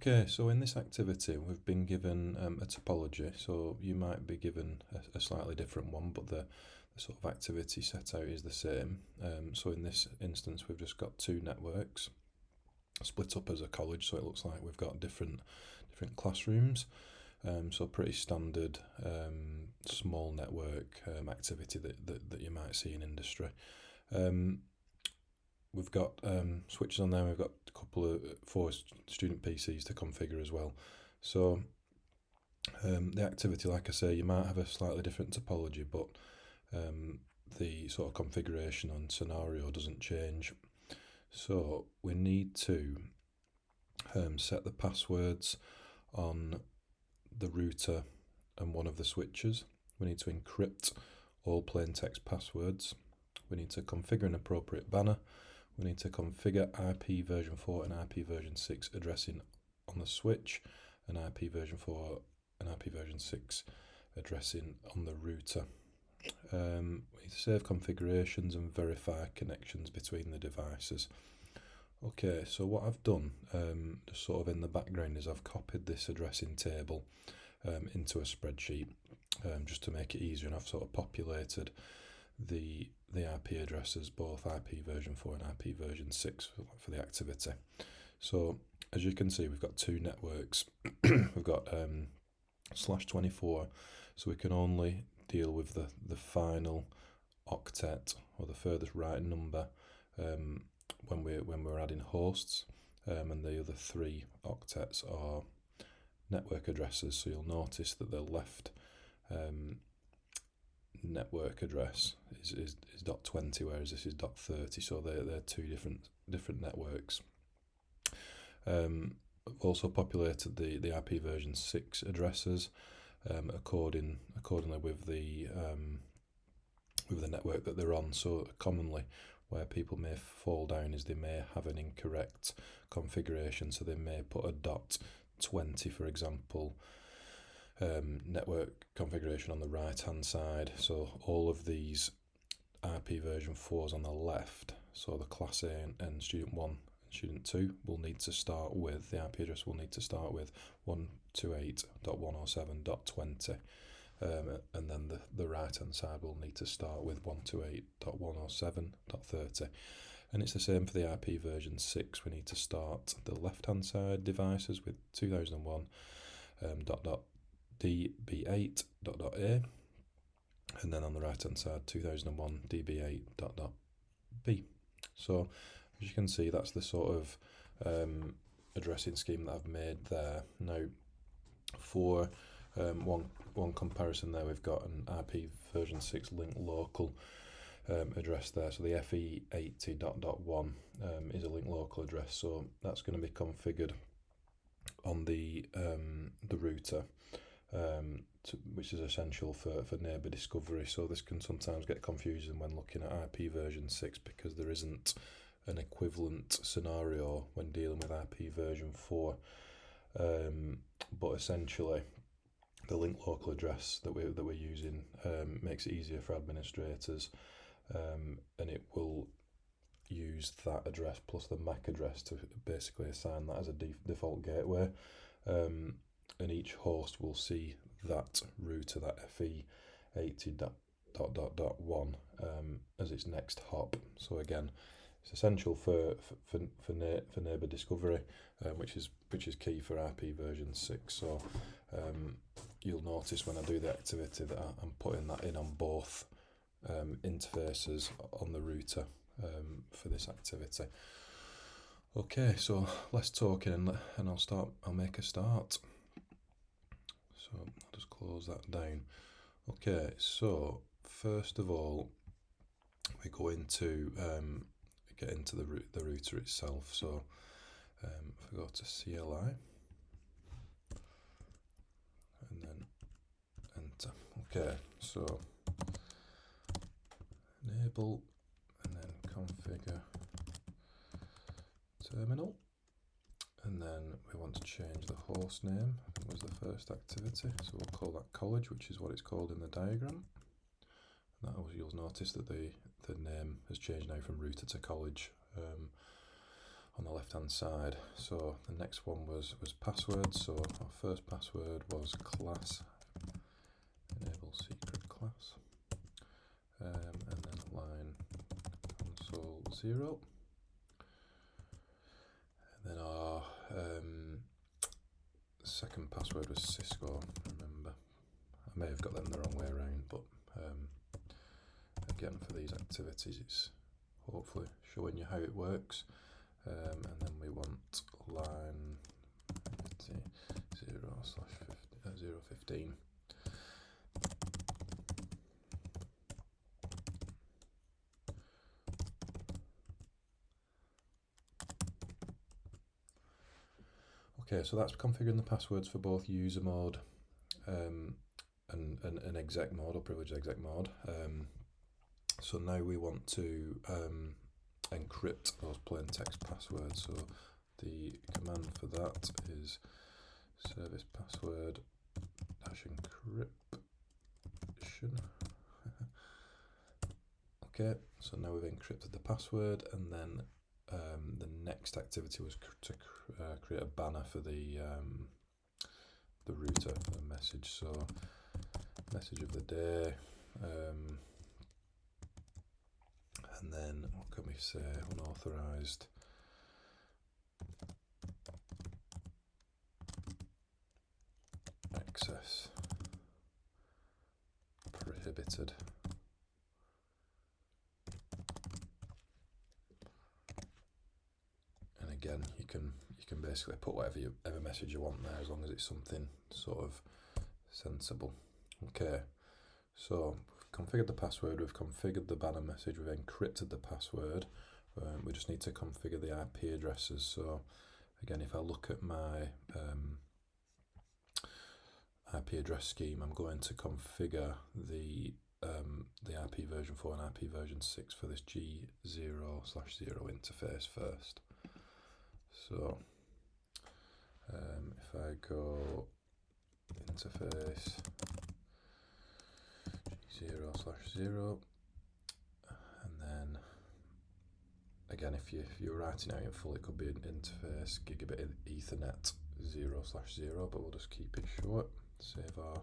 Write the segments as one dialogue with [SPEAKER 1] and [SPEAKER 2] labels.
[SPEAKER 1] Okay, so in this activity we've been given a topology, so you might be given a slightly different one, but the sort of activity set out is the same. So in this instance we've just got two networks split up as a college, so it looks like we've got different classrooms. So pretty standard small network activity that you might see in industry. We've got switches on there. We've got a couple of four student PCs to configure as well. So the activity, like I say, you might have a slightly different topology, but the sort of configuration and scenario doesn't change. So we need to set the passwords on the router and one of the switches. We need to encrypt all plain text passwords. We need to configure an appropriate banner. We need to configure Ipv4 and Ipv6 addressing on the switch, and Ipv4 and Ipv6 addressing on the router. We need to save configurations and verify connections between the devices. Okay, so what I've done, just sort of in the background, is I've copied this addressing table into a spreadsheet just to make it easier, and I've sort of populated the IP addresses, both Ipv4 and Ipv6 for the activity. So as you can see, we've got two networks. We've got /24, so we can only deal with the final octet or the furthest right number when we're adding hosts, and the other three octets are network addresses. So you'll notice that the left network address is .20, whereas this is .30, so they're two different networks. I've also populated the Ipv6 addresses accordingly with the network that they're on. So commonly where people may fall down is they may have an incorrect configuration, so they may put a .20, for example, network configuration on the right hand side. So all of these Ipv4s on the left, so the class A and student 1 and student 2 will need to start with, the IP address will need to start with 128.107.20, and then the right hand side will need to start with 128.107.30. And it's the same for the Ipv6. We need to start the left hand side devices with 2001 db8.a, and then on the right hand side 2001 db8.b. So as you can see, that's the sort of addressing scheme that I've made there. Now for one comparison there, we've got an Ipv6 link local address there. So the fe80.1 is a link local address, so that's going to be configured on the router, which is essential for neighbour discovery. So this can sometimes get confusing when looking at Ipv6 because there isn't an equivalent scenario when dealing with Ipv4. But essentially, the link local address that we're using makes it easier for administrators, and it will use that address plus the MAC address to basically assign that as a default gateway, and each host will see that router, that fe80.1 as its next hop. So again, it's essential for neighbour discovery, which is key for Ipv6. So you'll notice when I do the activity that I'm putting that in on both interfaces on the router for this activity. Okay, so let's talk and I'll make a start. So I'll just close that down. Okay, so first of all, we go into get into the router itself. So if we go to CLI and then enter. Okay, so enable and then configure terminal, and then we want to change the host name. That was the first activity, so we'll call that college, which is what it's called in the diagram. And that was, you'll notice that the name has changed now from router to college on the left hand side. So the next one was password. So our first password was class, enable secret class, and then line console 0. And then our second password was Cisco, remember. I may have got them the wrong way around, but again, for these activities, it's hopefully showing you how it works. And then we want line 0/15. Okay, so that's configuring the passwords for both user mode and exec mode, or privileged exec mode. So now we want to encrypt those plain text passwords. So the command for that is service password -encryption. Okay, so now we've encrypted the password, and then the next activity was to create a banner for the router for the message. So message of the day, and then what can we say? Unauthorized access prohibited. And again, you can basically put whatever message you want there, as long as it's something sort of sensible. Okay, so we've configured the password, we've configured the banner message, we've encrypted the password. We just need to configure the IP addresses. So again, if I look at my IP address scheme, I'm going to configure the IPv4 and IPv6 for this G0/0 interface first. So if I go interface G0/0, and then again, if you're writing out in full, it could be an interface gigabit Ethernet 0/0, but we'll just keep it short. Save our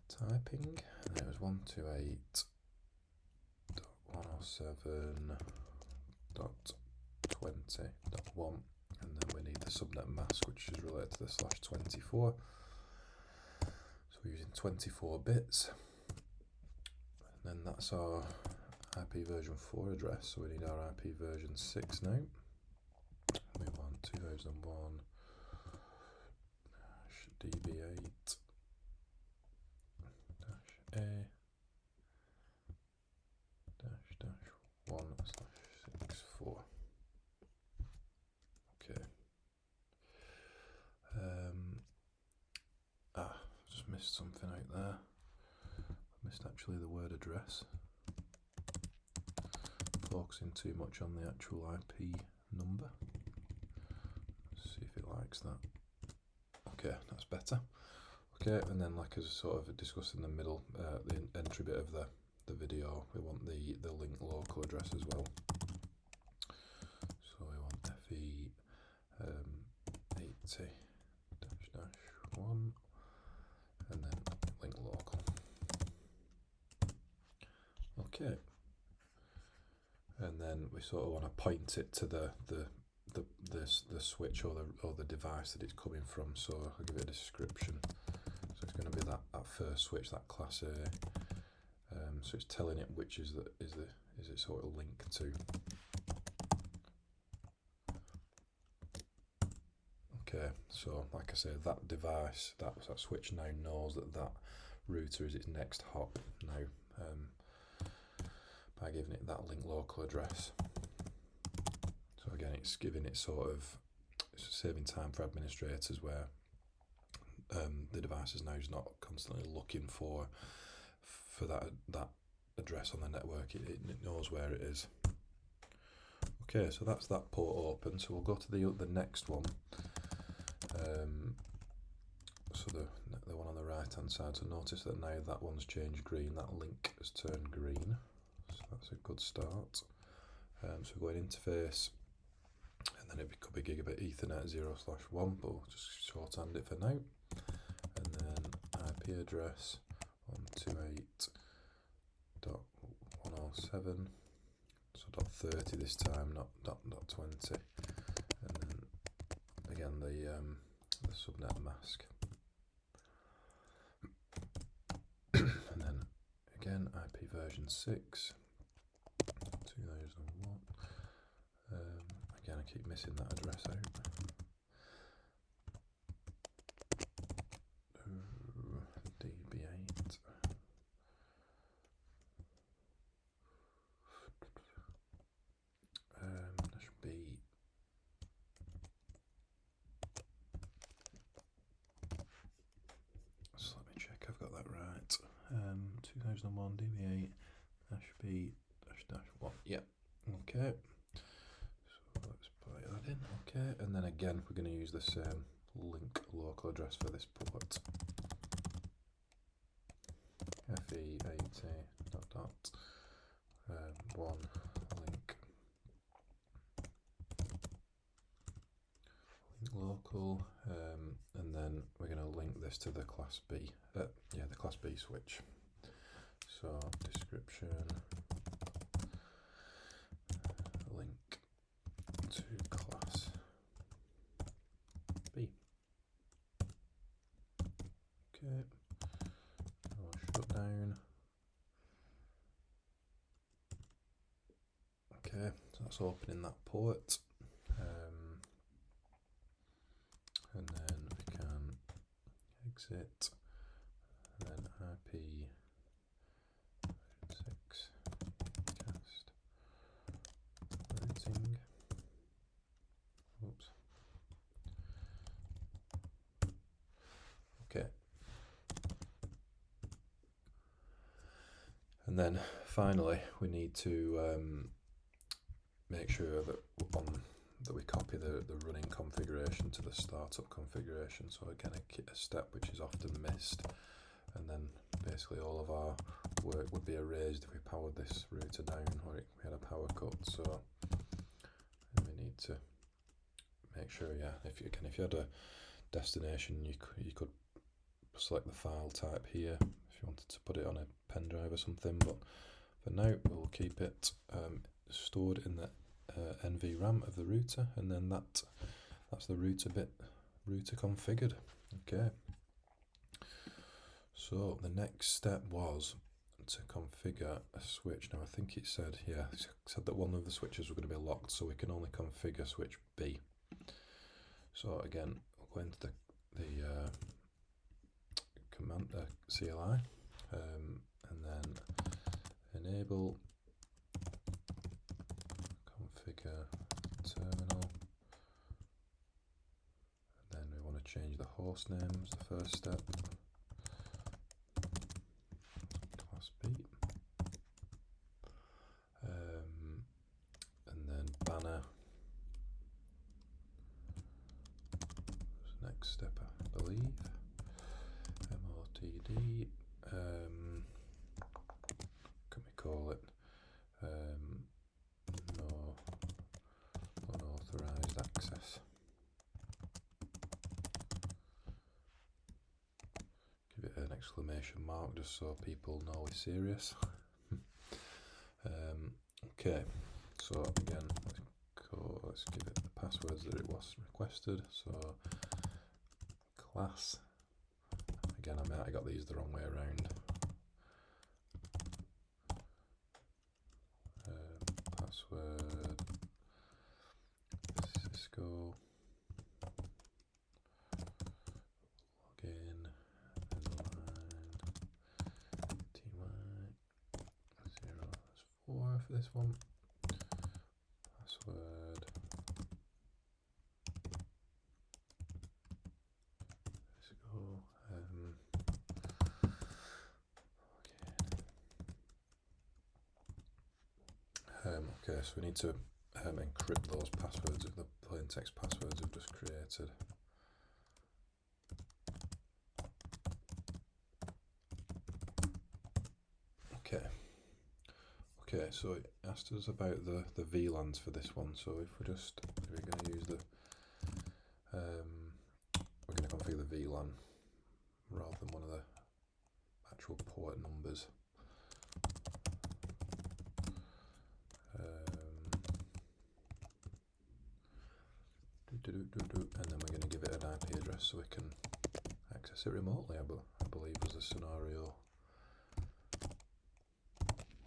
[SPEAKER 1] typing, and it was 128.107.20.1, and then we need the subnet mask, which is related to the /24. So we're using 24 bits, and then that's our IPv4 address. So we need our IPv6 now. We want 2001 DB8 -A -1/64. Okay. Just missed something out there. Missed actually the word address. Focusing too much on the actual IP number. Let's see if it likes that. Okay, that's better. Okay, and then, like I sort of discussed in the middle, the entry bit of the video, we want the link local address as well. So we want FE80-1, and then link local. Okay, and then we sort of want to point it to the switch or the device that it's coming from. So I'll give it a description. So it's going to be that first switch, that class A. So it's telling it which is it sort of linked to. Okay, so like I say, that device, that switch now knows that router is its next hop now, by giving it that link local address. So again, it's giving it it's saving time for administrators, where the device is now not constantly looking for that address on the network. It knows where it is. Okay, so that's that port open. So we'll go to the next one. So the one on the right hand side. So notice that now that one's changed green. That link has turned green. So that's a good start. So we're going interface and then it could be gigabit Ethernet 0/1, but we'll just shorthand it for now. And then IP address 128.107, so .30 this time, not .20. And then again the subnet mask. And then again IP version 6, 2001. Again, I keep missing that address out. DB8. That should be. So let me check I've got that right. 2001 DB8. That should be -1. Yeah. Okay. So let's put that in. Okay. And then again, we're going to use the same link local address for this port. fe80.1 link local, and then we're going to link this to the class B. The class B switch. So description link to class B. Okay. Shutdown. Okay, so that's opening that port, and then we can exit, and then IPv6 cast routing. Oops. Okay. And then finally, we need to make sure that we copy the running configuration to the startup configuration. So again, a step which is often missed, and then basically all of our work would be erased if we powered this router down or we had a power cut. So we need to make sure, if you had a destination, you could select the file type here if you wanted to put it on a pen drive or something, but for now we'll keep it stored in the NVRAM of the router, and then that's the router configured. Okay, so the next step was to configure a switch. Now I think it said that one of the switches were going to be locked, so we can only configure switch B. So again, we'll go into the command CLI, and then enable configure terminal, and then we want to change the host name as the first step, class B, and then banner was the next step, I believe. MOTD, can we call it no unauthorized access. Give it an exclamation mark just so people know we're serious. Okay, so again, let's give it the passwords that it was requested. So class. Again, I might have got these the wrong way around. Password Cisco, login, and line TY04 for this one. Password Cisco. Okay, so we need to encrypt those passwords, the plain text passwords we've just created. Okay, Okay, so it asked us about the VLANs for this one. So if we're going to use we're going to configure the VLAN rather than one of the actual port numbers. And then we're going to give it an IP address so we can access it remotely, I believe was the scenario,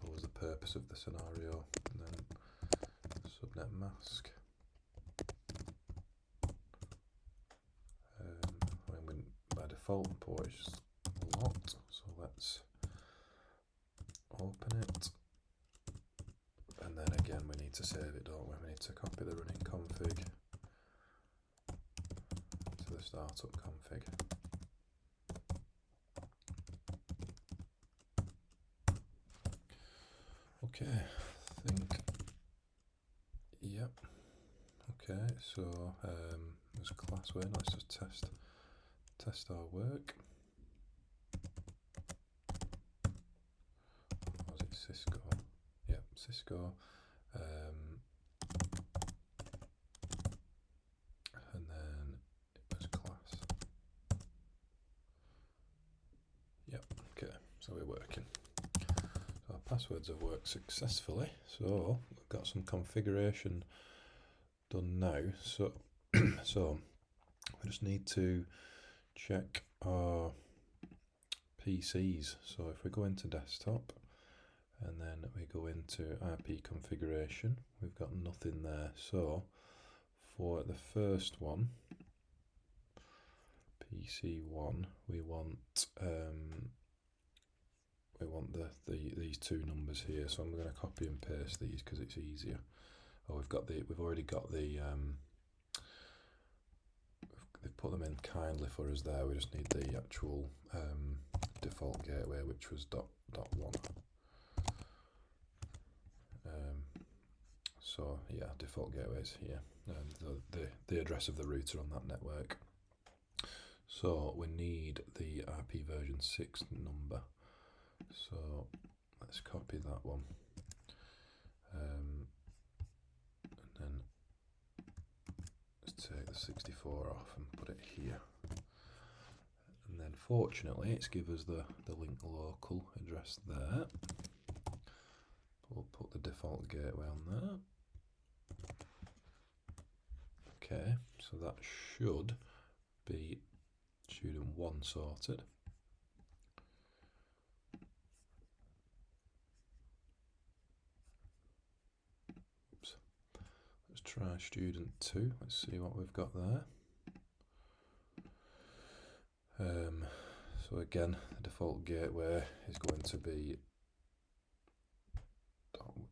[SPEAKER 1] or was the purpose of the scenario. And then subnet mask. By default, port is locked, so let's open it. And then again, we need to save it, don't we? We need to copy the running config to the startup config. Okay, I think, yep. Okay, so there's class win. Let's just test our work. Was it Cisco? Yep, Cisco. And then it was class. Yep, okay, so we're working. So our passwords have worked successfully. So we've got some configuration done now. So we just need to check our PCs. So if we go into desktop and then we go into IP configuration, we've got nothing there. So for the first one, PC1, we want these two numbers here. So I'm going to copy and paste these because it's easier. Oh, we've already got the they've put them in kindly for us there. We just need the actual default gateway, which was .1. So yeah, default gateway is here, and the address of the router on that network. So we need the IPv6 number. So let's copy that one, and then let's take the 64 off and put it here. And then fortunately it's give us the link local address there. We'll put the default gateway on there. Okay, so that should be student 1 sorted. Oops. Let's try student 2. Let's see what we've got there. So again, the default gateway is going to be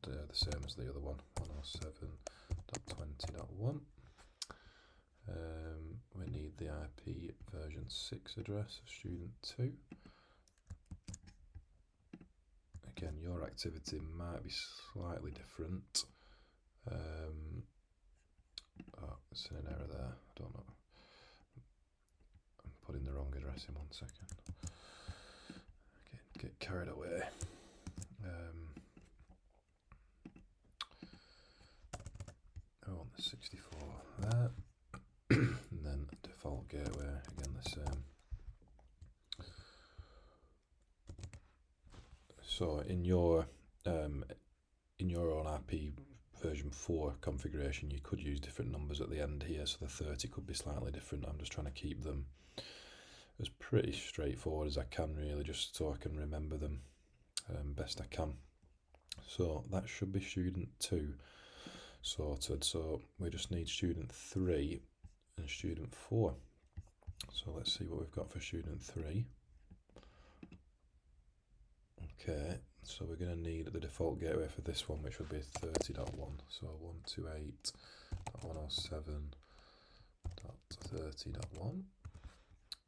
[SPEAKER 1] the same as the other one, 107.20.1. We need the IPv6 address of student 2. Again, your activity might be slightly different. Oh, it's an error there. I don't know. I'm putting the wrong address in 1 second. Get carried away. I want the 64 there. And then default gateway, again the same. So in your own Ipv4 configuration, you could use different numbers at the end here, so the 30 could be slightly different. I'm just trying to keep them as pretty straightforward as I can, really, just so I can remember them best I can. So that should be student 2 sorted. So we just need student 3 and student 4. So let's see what we've got for student 3. Okay, so we're going to need the default gateway for this one, which would be 30.1. So 128.107.30.1.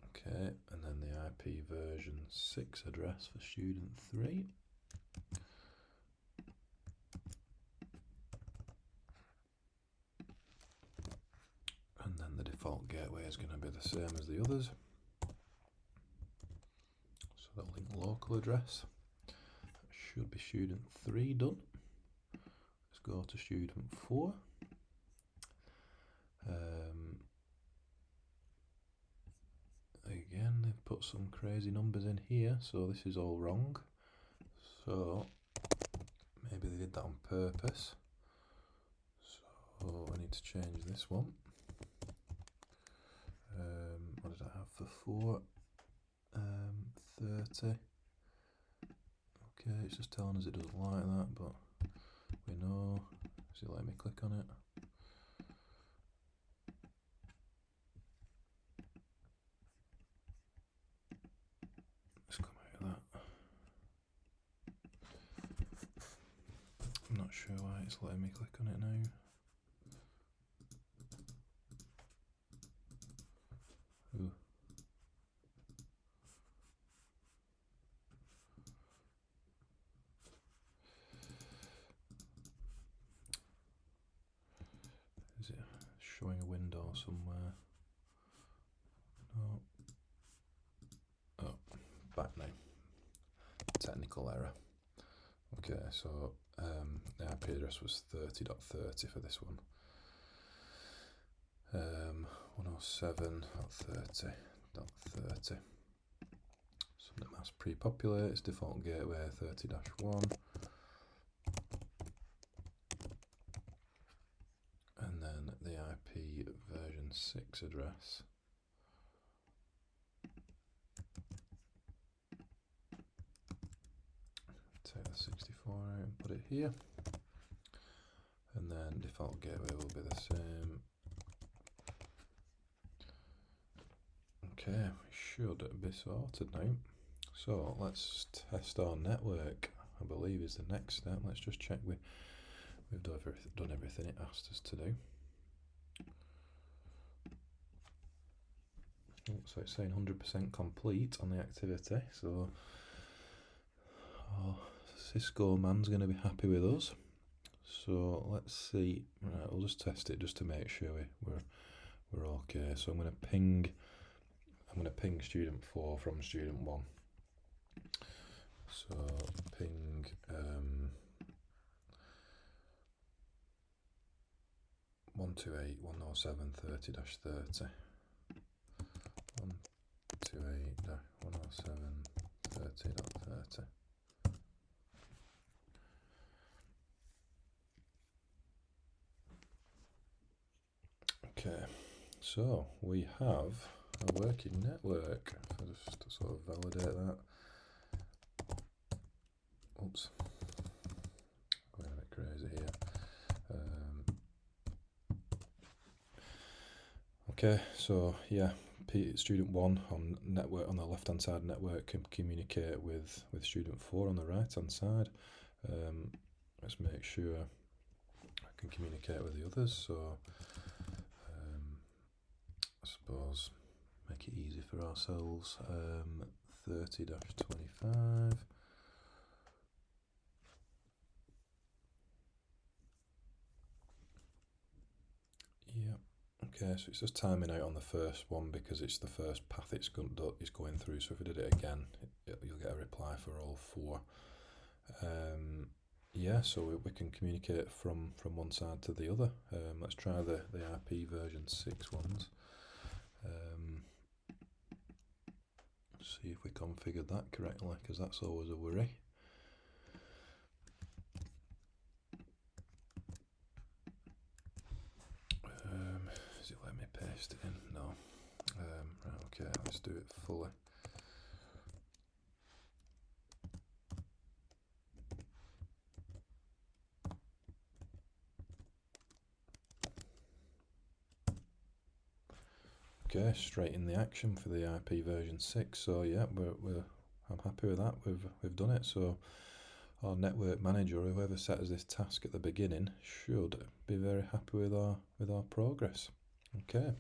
[SPEAKER 1] Okay, and then the IPv6 address for student 3. And then the default gateway is going to be the same as the others. So the link local address should be student 3 done. go to student 4. Again, they've put some crazy numbers in here, so this is all wrong. So maybe they did that on purpose. So I need to change this one. What did I have for 4? 30. Okay, it's just telling us it doesn't like that, but we know. Does it let me click on it? Let's come out of that. I'm not sure why it's letting me click on it now. Ooh. Is it showing a window somewhere? No. Oh, back now. Technical error. Okay, so the IP address was 30.30 for this one. 107.30.30. Subnet mask pre-populates, default gateway 30-1. And then the IP version 6 address. Take the 64 out and put it here. And then default gateway will be the same. Okay, we should be sorted now. So let's test our network, I believe is the next step. Let's just check we've done everything it asked us to do. So it's saying 100% complete on the activity, so our Cisco man's going to be happy with us. So let's see, right, we'll just test it just to make sure we're okay. So I'm going to ping student 4 from student 1. So ping 128.107.30-30. 128.107.30.30. Okay, so we have a working network. So just to sort of validate that. Oops, going a bit crazy here. Okay, so yeah, student 1 on network on the left hand side network can communicate with student 4 on the right hand side. Let's make sure I can communicate with the others. So I suppose make it easy for ourselves. 30-25. Yeah. Okay, so it's just timing out on the first one because it's the first path it's going through. So if we did it again, you'll get a reply for all 4. Yeah, so we can communicate from one side to the other. Let's try the IP version 6 ones. See if we configured that correctly, because that's always a worry. Does it let me paste it in? No. Right, okay, let's do it fully. Okay, straight in the action for the IP version 6. So yeah, I'm happy with that. We've done it. So our network manager, or whoever set us this task at the beginning, should be very happy with our progress. Okay.